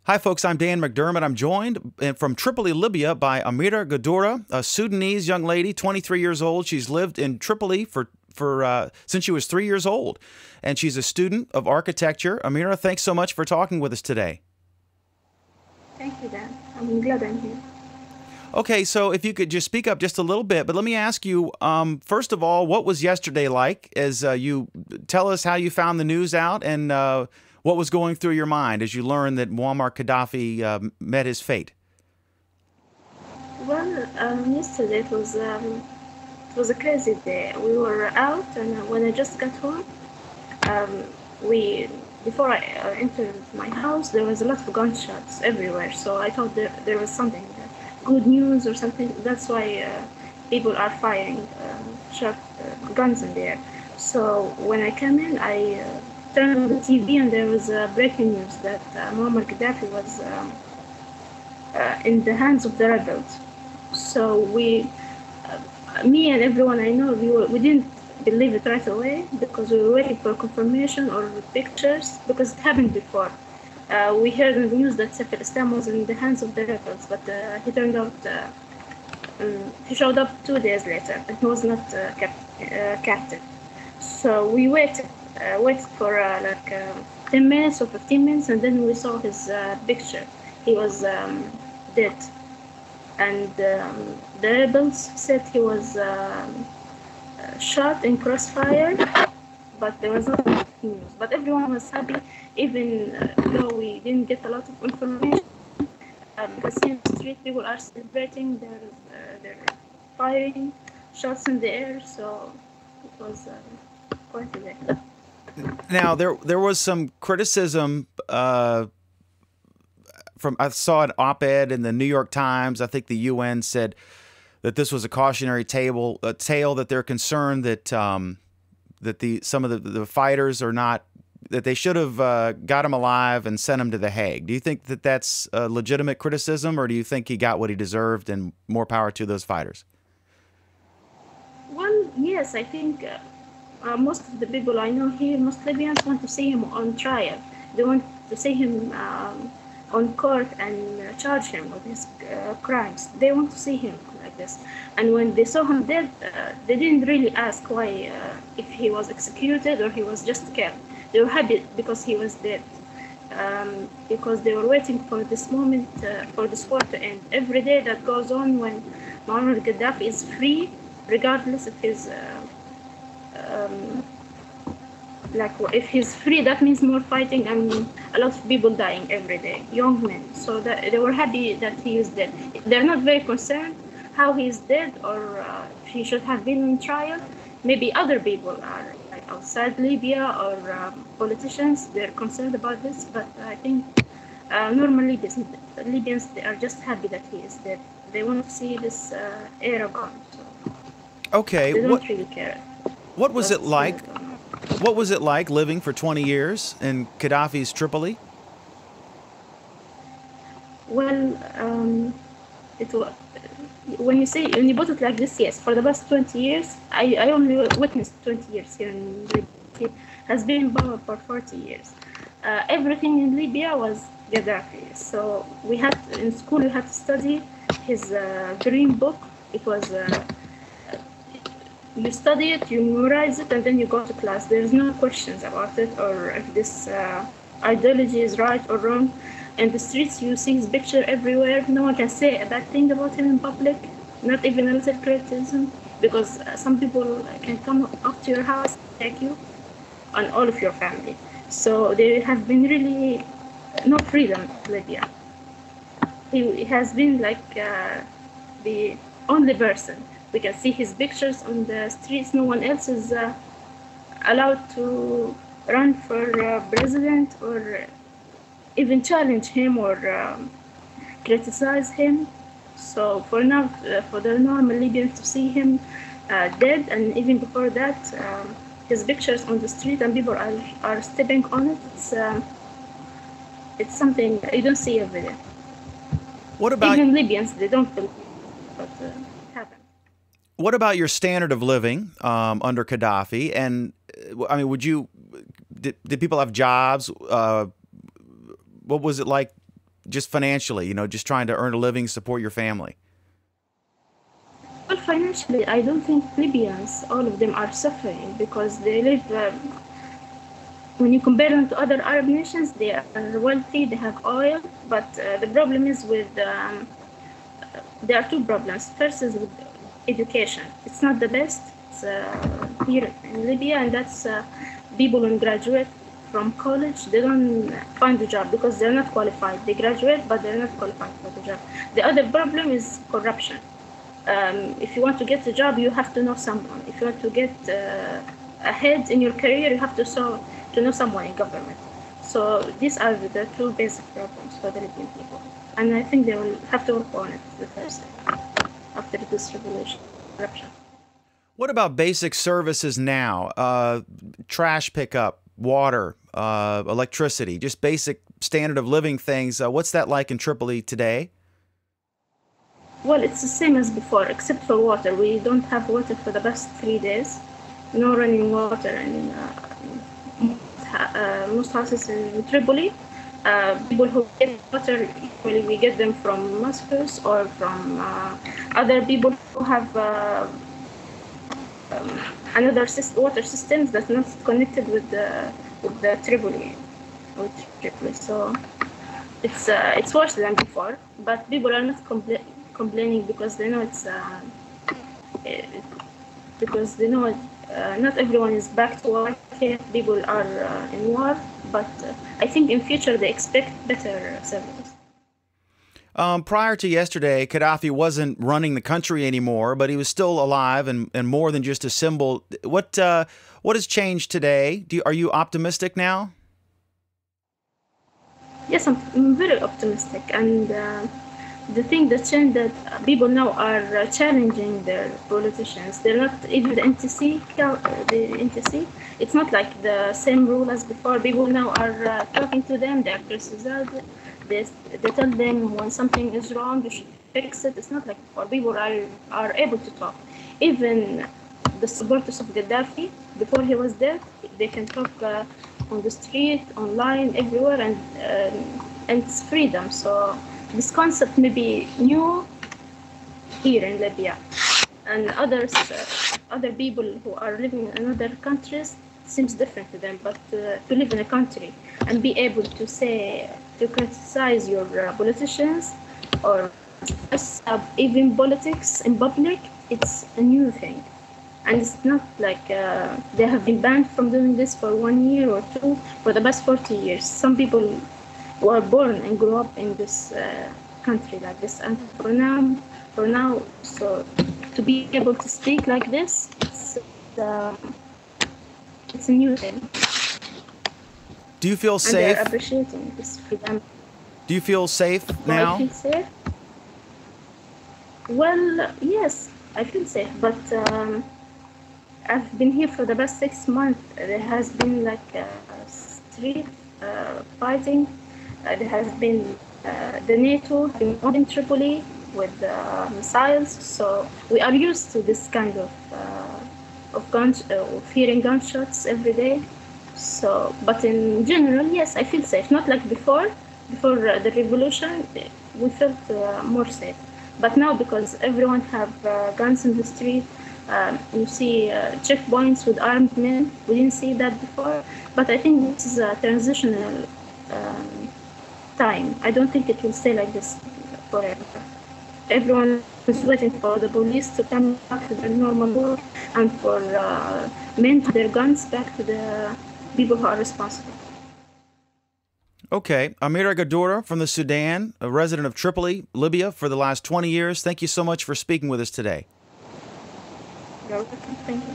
Hi, folks. I'm Dan McDermott. I'm joined from Tripoli, Libya, by Amira Gadoura, a Sudanese young lady, 23 years old. She's lived in Tripoli since she was 3 years old, and she's a student of architecture. Amira, thanks so much for talking with us today. Thank you, Dan. I'm glad I'm here. Okay, so if you could just speak up just a little bit, but let me ask you, first of all, what was yesterday like as you tell us how you found the news out and what was going through your mind as you learned that Muammar Gaddafi met his fate? Well, yesterday it was a crazy day. We were out, and when I just got home, um, before I entered my house, there was a lot of gunshots everywhere. So I thought there was something good news or something. That's why people are firing guns in there. So when I came in, I turned on the TV, and there was breaking news that Muammar Gaddafi was in the hands of the rebels. So me and everyone I know, we didn't believe it right away because we were waiting for confirmation or pictures because it happened before. We heard in the news that Saif al-Islam was in the hands of the rebels, but he turned out he showed up 2 days later. He was not captive. So we waited for 10 minutes or 15 minutes, and then we saw his picture. He was dead, and the rebels said he was shot in crossfire, but there was no news. But everyone was happy, even though we didn't get a lot of information. Because in the street, people are celebrating, they're firing shots in the air, so it was quite a day. Now, there was some criticism I saw an op-ed in the New York Times. I think the UN said that this was a cautionary tale, that they're concerned that some of the fighters are not, that they should have got him alive and sent him to The Hague. Do you think that that's a legitimate criticism, or do you think he got what he deserved and more power to those fighters? Well, yes, I think most of the people I know here, most Libyans, want to see him on trial. They want to see him on court and charge him with his crimes. They want to see him like this. And when they saw him dead, they didn't really ask why, if he was executed or he was just killed. They were happy because he was dead, because they were waiting for this moment, for this war to end. Every day that goes on when Muammar Gaddafi is free, regardless of his if he's free, that means more fighting and a lot of people dying every day, young men. So that they were happy that he is dead. They're not very concerned how he is dead or if he should have been on trial. Maybe other people are like outside Libya or politicians. They're concerned about this, but I think normally Libyans, they are just happy that he is dead. They want to see this era gone. So okay, they don't really care. What was it like? What was it like living for 20 years in Ghadafi's Tripoli? Well, it was, when you put it like this, yes. For the past 20 years, I only witnessed 20 years here in Libya. It has been in power for 40 years. Everything in Libya was Gaddafi. So in school we had to study his green book. It was you study it, you memorize it, and then you go to class. There's no questions about it or if this ideology is right or wrong. In the streets, you see his picture everywhere. No one can say a bad thing about him in public, not even a little criticism, because some people can come up to your house, attack you, and all of your family. So there has been really no freedom in Libya. He has been like the only person. We can see his pictures on the streets. No one else is allowed to run for president or even challenge him or criticize him. So for now, for the normal Libyans to see him dead, and even before that, his pictures on the street and people are stepping on it, it's something you don't see every day. What about even Libyans? They don't believe it, but it happens. What about your standard of living under Gaddafi? And I mean, did people have jobs? What was it like just financially, just trying to earn a living, support your family? Well, financially, I don't think Libyans, all of them, are suffering because they live. When you compare them to other Arab nations, they are wealthy, they have oil, but the problem is with. There are two problems. First is with education. It's not the best. It's here in Libya, and that's people who graduate from college, they don't find a job because they're not qualified. They graduate, but they're not qualified for the job. The other problem is corruption. If you want to get a job, you have to know someone. If you want to get ahead in your career, you have to know someone in government. So these are the two basic problems for the Libyan people. And I think they will have to work on it the first after this revolution, corruption. What about basic services now? Trash pickup, water, electricity, just basic standard of living things. What's that like in Tripoli today? Well, it's the same as before, except for water. We don't have water for the past 3 days. No running water in most houses in Tripoli. People who get water, usually we get them from mosques or from other people who have another water systems that's not connected with the Tripoli. So it's worse than before, but people are not complaining because they know not everyone is back to work. People are in war, but I think in future they expect better services. Prior to yesterday, Ghadafi wasn't running the country anymore, but he was still alive and more than just a symbol. What has changed today? Are you optimistic now? Yes, I'm very optimistic, and the thing that changed that people now are challenging their politicians. They're not even the NTC. It's not like the same rule as before. People now are talking to them. They are criticizing. They tell them when something is wrong, you should fix it. It's not like before. People are able to talk. Even the supporters of Ghadafi, before he was dead, they can talk on the street, online, everywhere, and it's freedom. So this concept may be new here in Libya, and other people who are living in other countries seems different to them. But to live in a country and be able to criticize your politicians or even politics in public, it's a new thing. And it's not like they have been banned from doing this for 1 year or two for the past 40 years. Some people were born and grew up in this country like this, and for now, so to be able to speak like this, it's a new thing. Do you feel and safe? They're appreciating this freedom. Do you feel safe now? I feel safe. Well, yes, I feel safe, but I've been here for the past 6 months. There has been like street fighting. There has been the NATO in Tripoli with missiles. So we are used to this kind of hearing gunshots every day. So, but in general, yes, I feel safe. Not like before. Before the revolution, we felt more safe. But now, because everyone have guns in the street, you see checkpoints with armed men. We didn't see that before. But I think this is a transitional time. I don't think it will stay like this forever. Everyone is waiting for the police to come back to their normal work and for men to have their guns back to the people who are responsible. Okay. Amira Gadoura from the Sudan, a resident of Tripoli, Libya, for the last 20 years. Thank you so much for speaking with us today. You're welcome. Thank you.